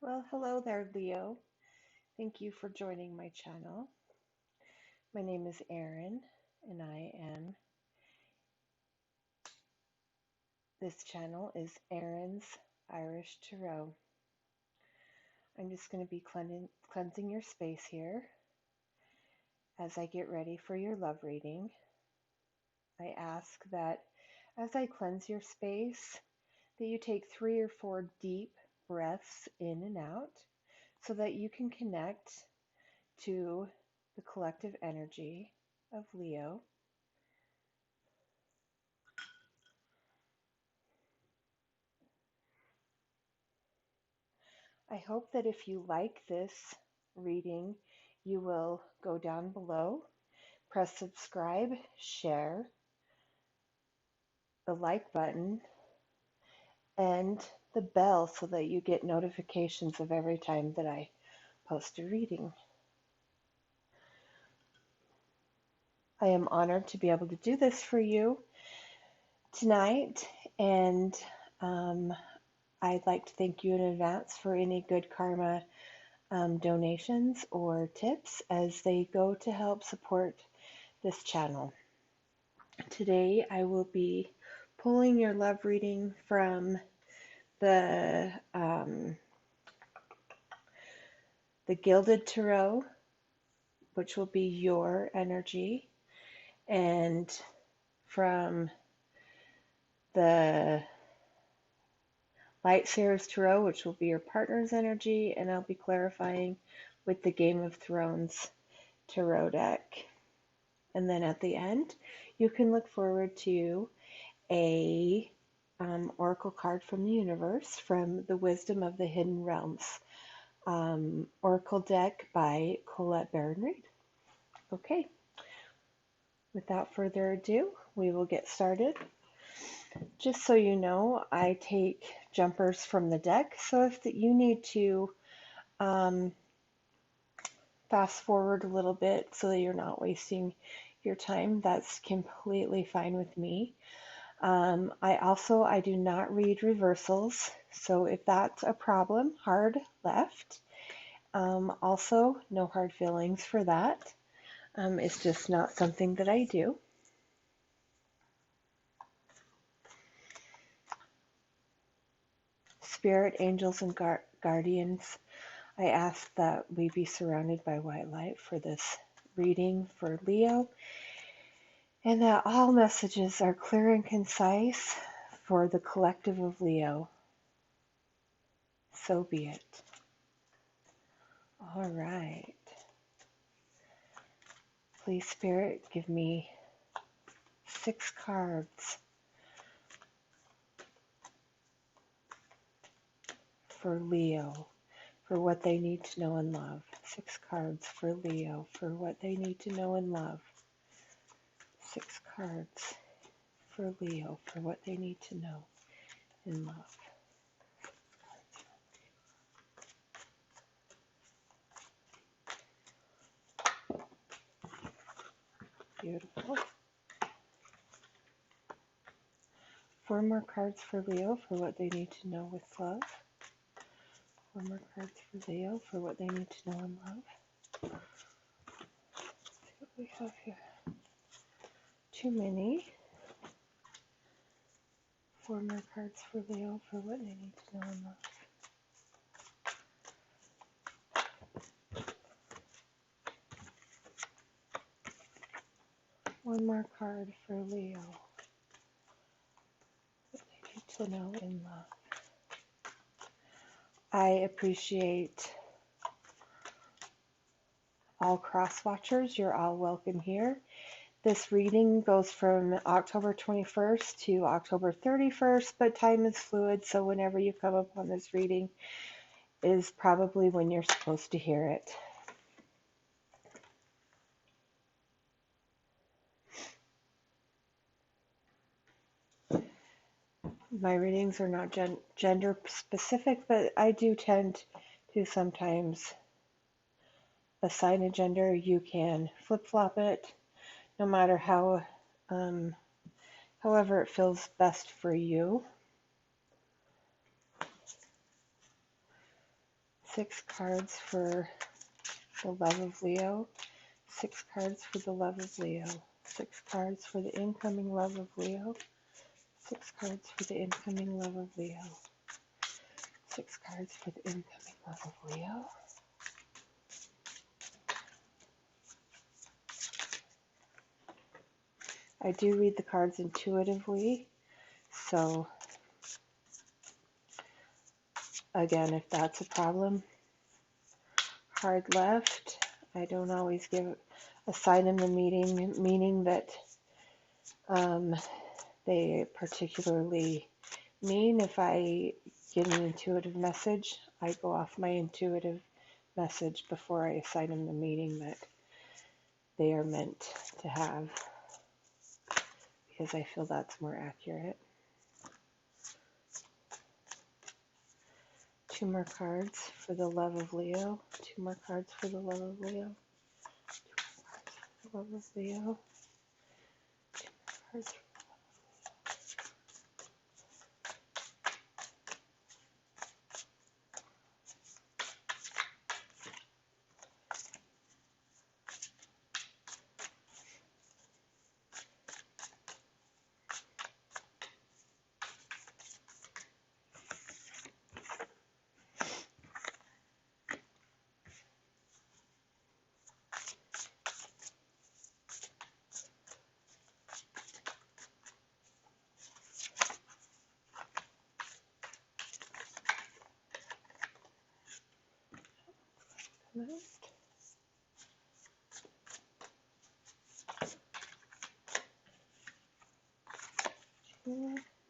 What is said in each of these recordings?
Well, hello there, Leo. Thank you for joining my channel. My name is Erin, and this channel is Erin's Irish Tarot. I'm just going to be cleansing your space here as I get ready for your love reading. I ask that as I cleanse your space, that you take 3 or 4 deep breaths in and out so that you can connect to the collective energy of Leo. I hope that if you like this reading, you will go down below, press subscribe, share, the like button, and the bell so that you get notifications of every time that I post a reading. I am honored to be able to do this for you tonight, and I'd like to thank you in advance for any good karma donations or tips as they go to help support this channel. Today I will be pulling your love reading from the Gilded Tarot, which will be your energy, and from the Light Seers Tarot, which will be your partner's energy, and I'll be clarifying with the Game of Thrones Tarot deck. And then at the end, you can look forward to a oracle card from the universe from the Wisdom of the Hidden Realms oracle deck by Colette Baron-Reid. Okay, without further ado, we will get started. Just so you know, I take jumpers from the deck, so if you need to fast forward a little bit so that you're not wasting your time, that's completely fine with me. I do not read reversals, so if that's a problem, hard left. Also, no hard feelings for that. It's just not something that I do. Spirit, angels, and guardians, I ask that we be surrounded by white light for this reading for Leo, and that all messages are clear and concise for the collective of Leo. So be it. All right. Please, Spirit, give me 6 cards for Leo, for what they need to know and love. 6 cards for Leo, for what they need to know and love. 6 cards for Leo, for what they need to know and love. Beautiful. 4 more cards for Leo, for what they need to know with love. 4 more cards for Leo, for what they need to know and love. Let's see what we have here. Too many. 4 more cards for Leo, for what they need to know and love. One more card for Leo, what they need to know and love. I appreciate all cross watchers. You're all welcome here. This reading goes from October 21st to October 31st, but time is fluid, so whenever you come upon this reading is probably when you're supposed to hear it. My readings are not gender specific, but I do tend to sometimes assign a gender. You can flip-flop it, no matter how, however it feels best for you. 6 cards for the love of Leo. 6 cards for the love of Leo. 6 cards for the incoming love of Leo. 6 cards for the incoming love of Leo. 6 cards for the incoming love of Leo. I do read the cards intuitively, so again, if that's a problem, hard left. I don't always give a sign in the meeting, meaning that they particularly mean. If I get an intuitive message, I go off my intuitive message before I assign them the meaning that they are meant to have, because I feel that's more accurate. 2 more cards for the love of Leo. 2 more cards for the love of Leo. 2 more cards for the love of Leo. 2 more cards.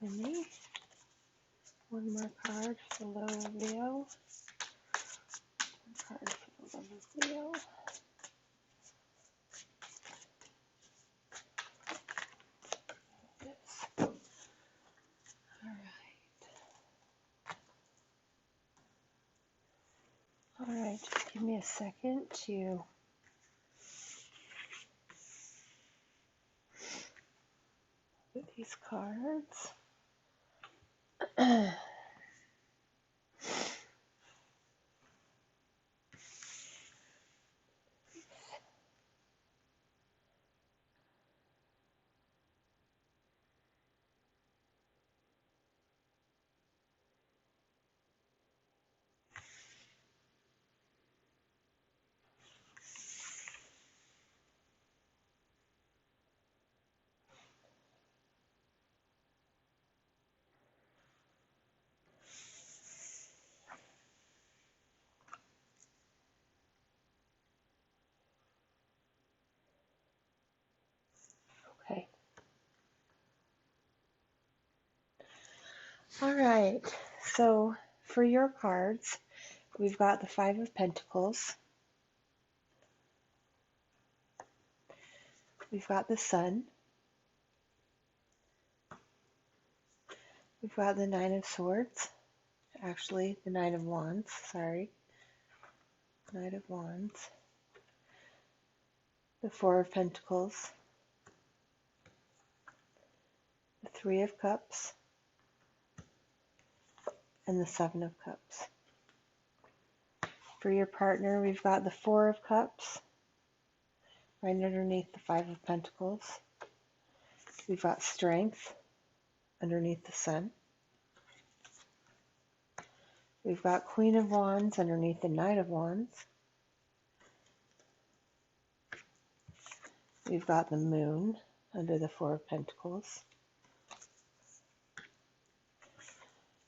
Mini. 1 more card for the love of Leo. 1 card for the love of Leo. This. Alright, just give me a second to put these cards. Okay. Alright, so for your cards, we've got the 5 of Pentacles. We've got the Sun. We've got the 9 of Swords. Actually, the 9 of Wands, sorry. 9 of Wands. The 4 of Pentacles. The 3 of Cups. And the 7 of Cups. For your partner, we've got the 4 of Cups right underneath the 5 of Pentacles. We've got Strength underneath the Sun. We've got Queen of Wands underneath the Knight of Wands. We've got the Moon under the 4 of Pentacles.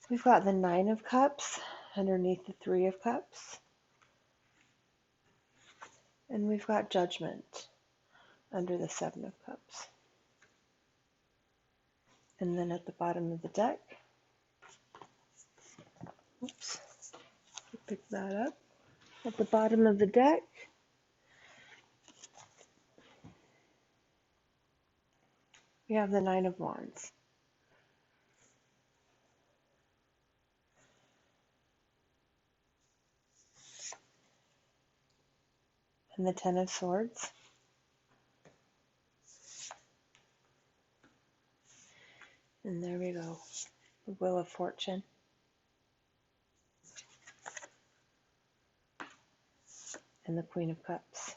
We've got the 9 of Cups underneath the 3 of Cups. And we've got Judgment under the 7 of Cups. And then at the bottom of the deck, oops, pick that up. At the bottom of the deck, we have the 9 of Wands. And the 10 of Swords. And there we go, the Wheel of Fortune. and the Queen of Cups.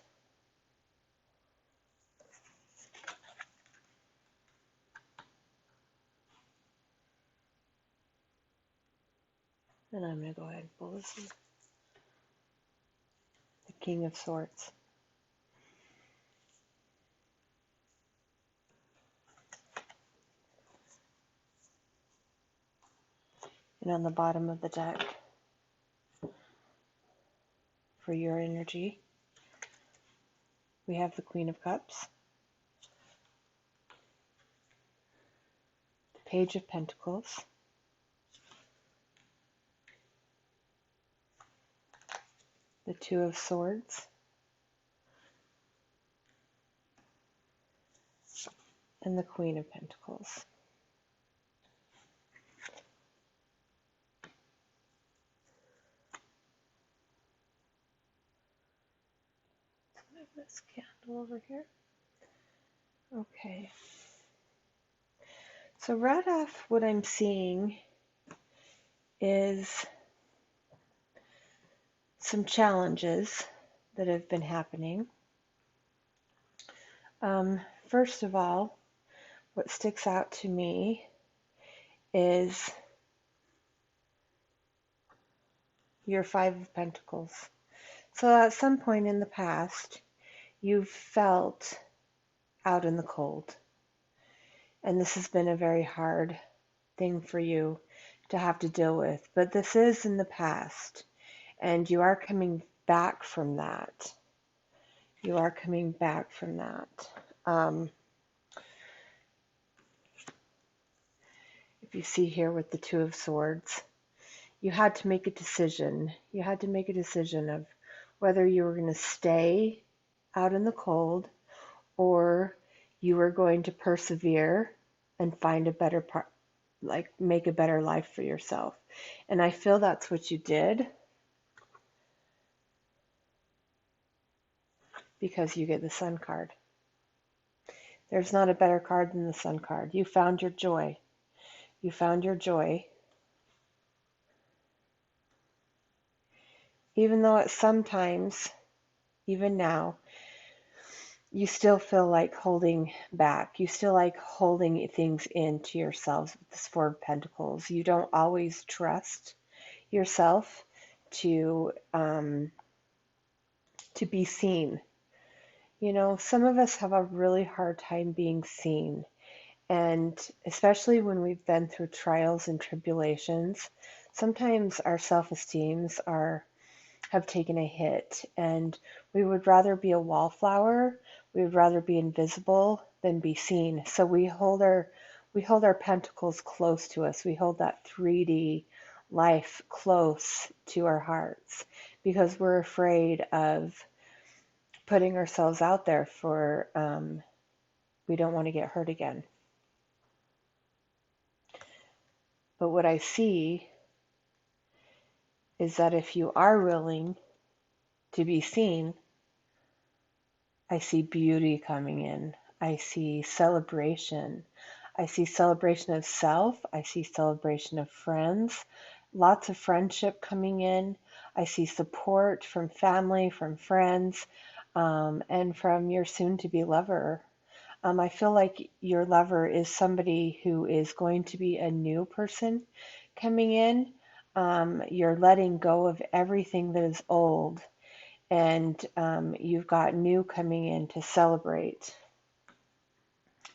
And I'm going to go ahead and pull this one. The King of Swords. And on the bottom of the deck, for your energy, we have the Queen of Cups, the Page of Pentacles, the Two of Swords, and the Queen of Pentacles. This candle over here. Okay. So right off, what I'm seeing is some challenges that have been happening. First of all, what sticks out to me is your Five of Pentacles. So at some point in the past, you've felt out in the cold. And this has been a very hard thing for you to have to deal with. But this is in the past, and you are coming back from that. You are coming back from that. If you see here with the Two of Swords, you had to make a decision. You had to make a decision of whether you were going to stay out in the cold or you were going to persevere and find a better part, like make a better life for yourself. And I feel that's what you did, because you get the Sun card. There's not a better card than the Sun card. You found your joy. You found your joy. Even though it's sometimes, even now, you still feel like holding back. You still like holding things into yourselves with this Four of Pentacles. You don't always trust yourself to be seen. You know, some of us have a really hard time being seen. And especially when we've been through trials and tribulations, sometimes our self-esteems have taken a hit, and we would rather be a wallflower, we would rather be invisible than be seen. So we hold our pentacles close to us. We hold that 3D life close to our hearts because we're afraid of putting ourselves out there for we don't want to get hurt again. But what I see is that if you are willing to be seen, I see beauty coming in. I see celebration. I see celebration of self. I see celebration of friends. Lots of friendship coming in. I see support from family, from friends, and from your soon-to-be lover. I feel like your lover is somebody who is going to be a new person coming in. You're letting go of everything that is old, and you've got new coming in to celebrate.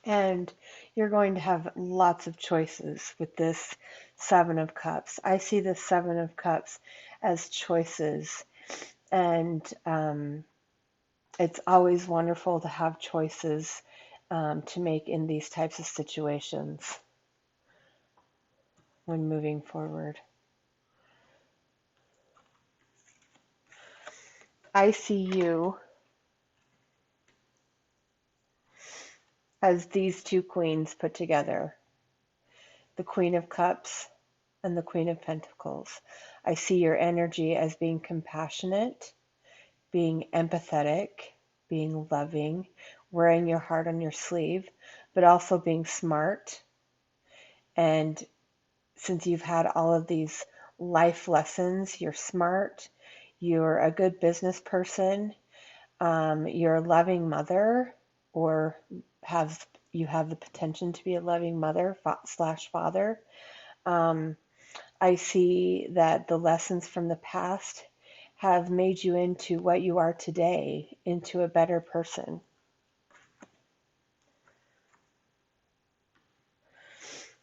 And you're going to have lots of choices with this Seven of Cups. I see the Seven of Cups as choices, and it's always wonderful to have choices to make in these types of situations when moving forward. I see you as these two queens put together, the Queen of Cups and the Queen of Pentacles. I see your energy as being compassionate, being empathetic, being loving, wearing your heart on your sleeve, but also being smart. And since you've had all of these life lessons, you're smart, you're a good business person, you're a loving mother, or you have the potential to be a loving mother slash father. I see that the lessons from the past have made you into what you are today, into a better person.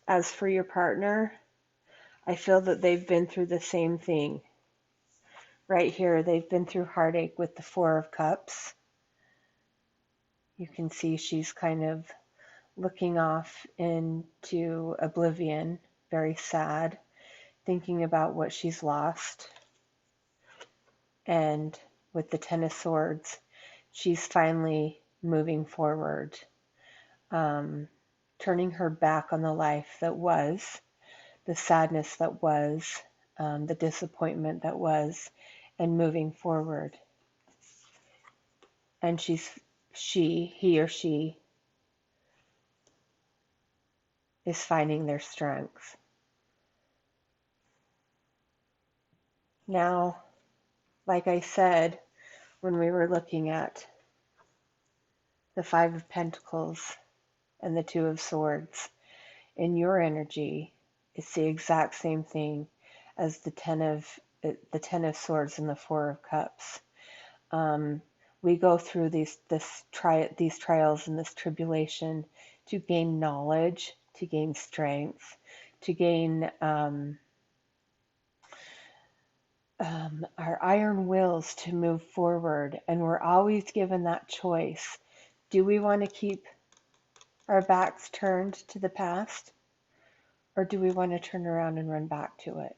As for your partner, I feel that they've been through the same thing. Right here, they've been through heartache with the Four of Cups. You can see she's kind of looking off into oblivion, very sad, thinking about what she's lost. And with the Ten of Swords, she's finally moving forward, turning her back on the life that was, the sadness that was, the disappointment that was, and moving forward. And he or she is finding their strength. Now, like I said, when we were looking at the Five of Pentacles and the Two of Swords, in your energy, it's the exact same thing as the Ten of Swords and the Four of Cups. We go through these trials and this tribulation to gain knowledge, to gain strength, to gain our iron wills to move forward. And we're always given that choice. Do we want to keep our backs turned to the past, or do we want to turn around and run back to it?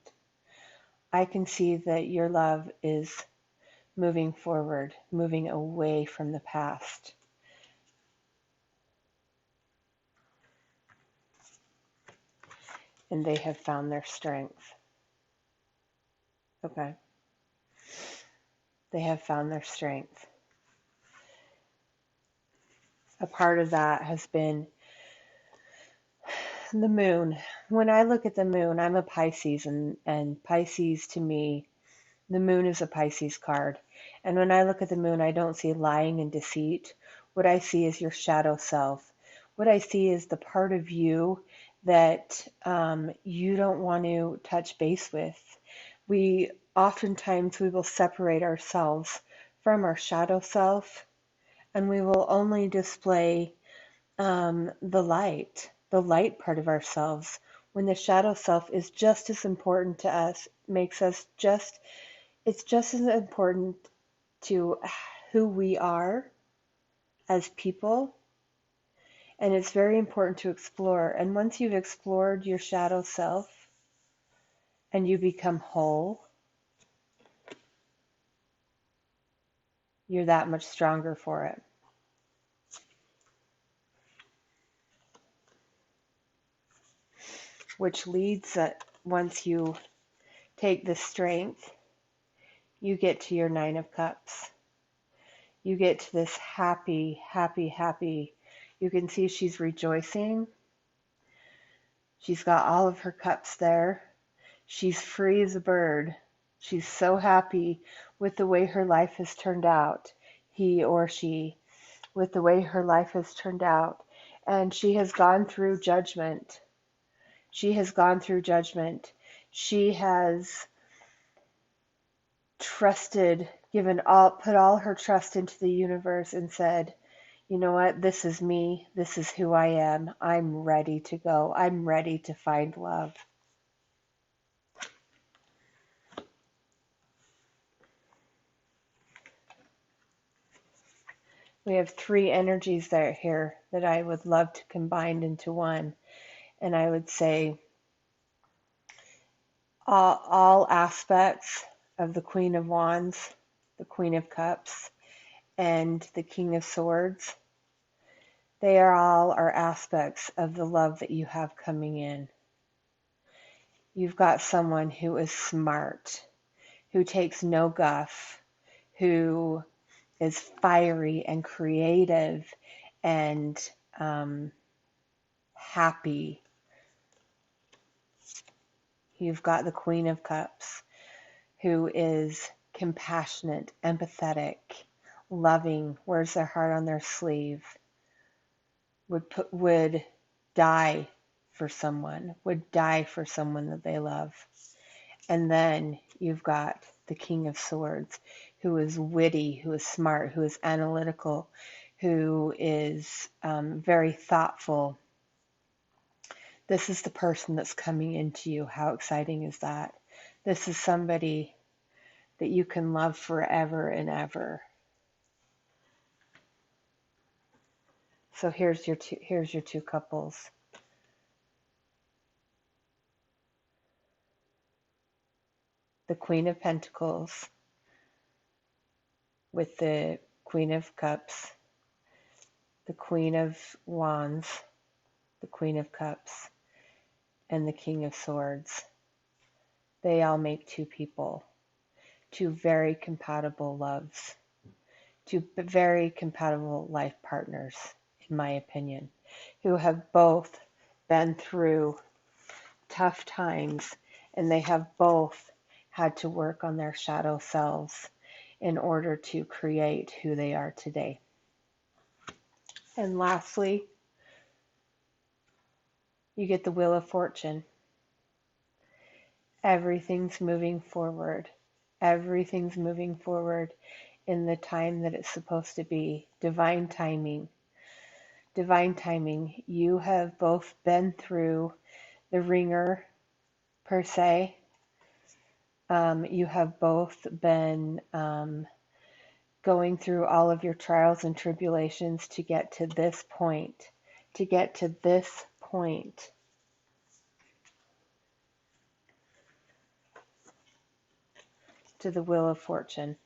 I can see that your love is moving forward, moving away from the past. And they have found their strength. Okay. They have found their strength. A part of that has been the moon. When I look at the moon, I'm a Pisces, and Pisces to me, the moon is a Pisces card. And when I look at the moon, I don't see lying and deceit. What I see is your shadow self. What I see is the part of you that you don't want to touch base with. Oftentimes we will separate ourselves from our shadow self, and we will only display the light part of ourselves, when the shadow self is just as important to us, it's just as important to who we are as people, and it's very important to explore. And once you've explored your shadow self and you become whole, you're that much stronger for it. Which leads that once you take the strength, you get to your Nine of Cups. You get to this happy, happy, happy. You can see she's rejoicing. She's got all of her cups there. She's free as a bird. She's so happy with the way her life has turned out, he or she, with the way her life has turned out. And she has gone through judgment. She has gone through judgment. She has trusted, put all her trust into the universe and said, you know what, this is me, this is who I am, I'm ready to go, I'm ready to find love. We have three energies here that I would love to combine into one. And I would say all aspects of the Queen of Wands, the Queen of Cups, and the King of Swords, they are aspects of the love that you have coming in. You've got someone who is smart, who takes no guff, who is fiery and creative and happy. You've got the Queen of Cups, who is compassionate, empathetic, loving, wears their heart on their sleeve, would die for someone, would die for someone that they love. And then you've got the King of Swords, who is witty, who is smart, who is analytical, who is very thoughtful. This is the person that's coming into you. How exciting is that? This is somebody that you can love forever and ever. So here's your two couples. The Queen of Pentacles with the Queen of Cups, the Queen of Wands, the Queen of Cups, and the King of Swords. They all make two people, two very compatible loves, two very compatible life partners, in my opinion, who have both been through tough times, and they have both had to work on their shadow selves in order to create who they are today. And lastly, you get the Wheel of Fortune. Everything's moving forward. Everything's moving forward in the time that it's supposed to be. Divine timing. Divine timing. You have both been through the ringer, per se. You have both been going through all of your trials and tribulations to get to this point. To get to this point. To the Wheel of Fortune.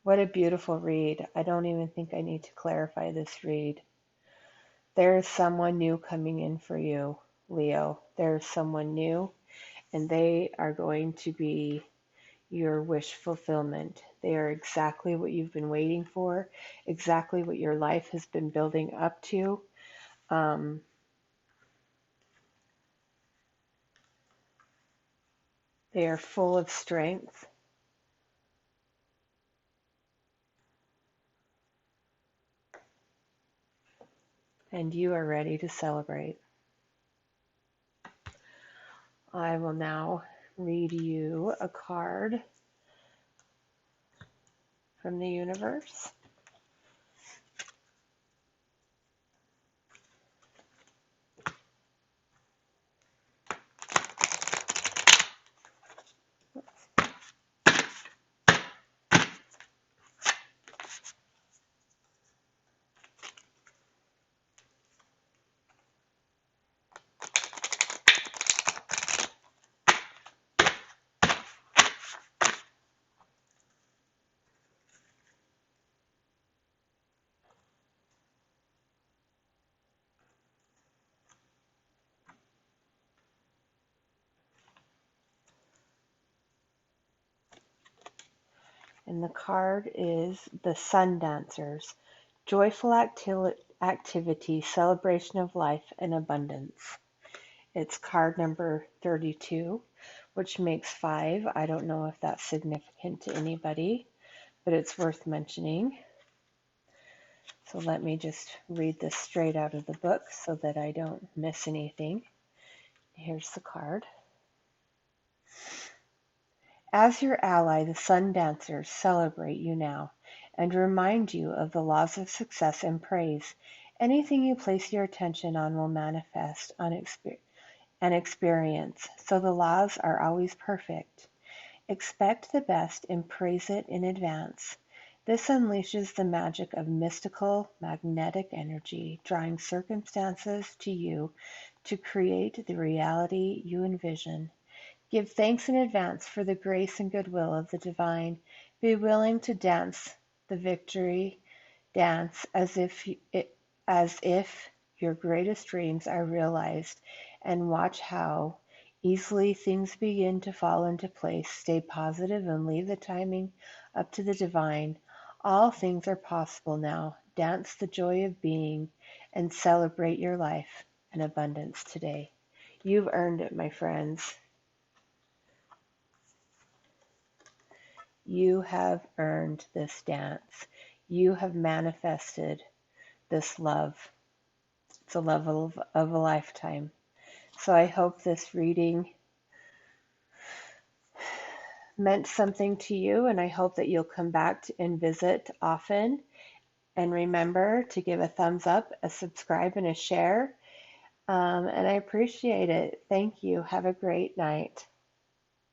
What a beautiful read. I don't even think I need to clarify this read. There is someone new coming in for you, Leo. There is someone new, and they are going to be your wish fulfillment. They are exactly what you've been waiting for, exactly what your life has been building up to. They are full of strength. And you are ready to celebrate. I will now read you a card from the universe. And the card is the Sun Dancers. Joyful activity, celebration of life, and abundance. It's card number 32, which makes 5. I don't know if that's significant to anybody, but it's worth mentioning. So let me just read this straight out of the book so that I don't miss anything. Here's the card. As your ally, the Sun Dancers celebrate you now and remind you of the laws of success and praise. Anything you place your attention on will manifest an experience, so the laws are always perfect. Expect the best and praise it in advance. This unleashes the magic of mystical, magnetic energy, drawing circumstances to you to create the reality you envision. Give thanks in advance for the grace and goodwill of the divine. Be willing to dance the victory dance as if your greatest dreams are realized, and watch how easily things begin to fall into place. Stay positive and leave the timing up to the divine. All things are possible now. Dance the joy of being and celebrate your life and abundance today. You've earned it, my friends. You have earned this dance. You have manifested this love. It's a love of a lifetime. So I hope this reading meant something to you, and I hope that you'll come back and visit often. And remember to give a thumbs up, a subscribe, and a share. And I appreciate it. Thank you. Have a great night.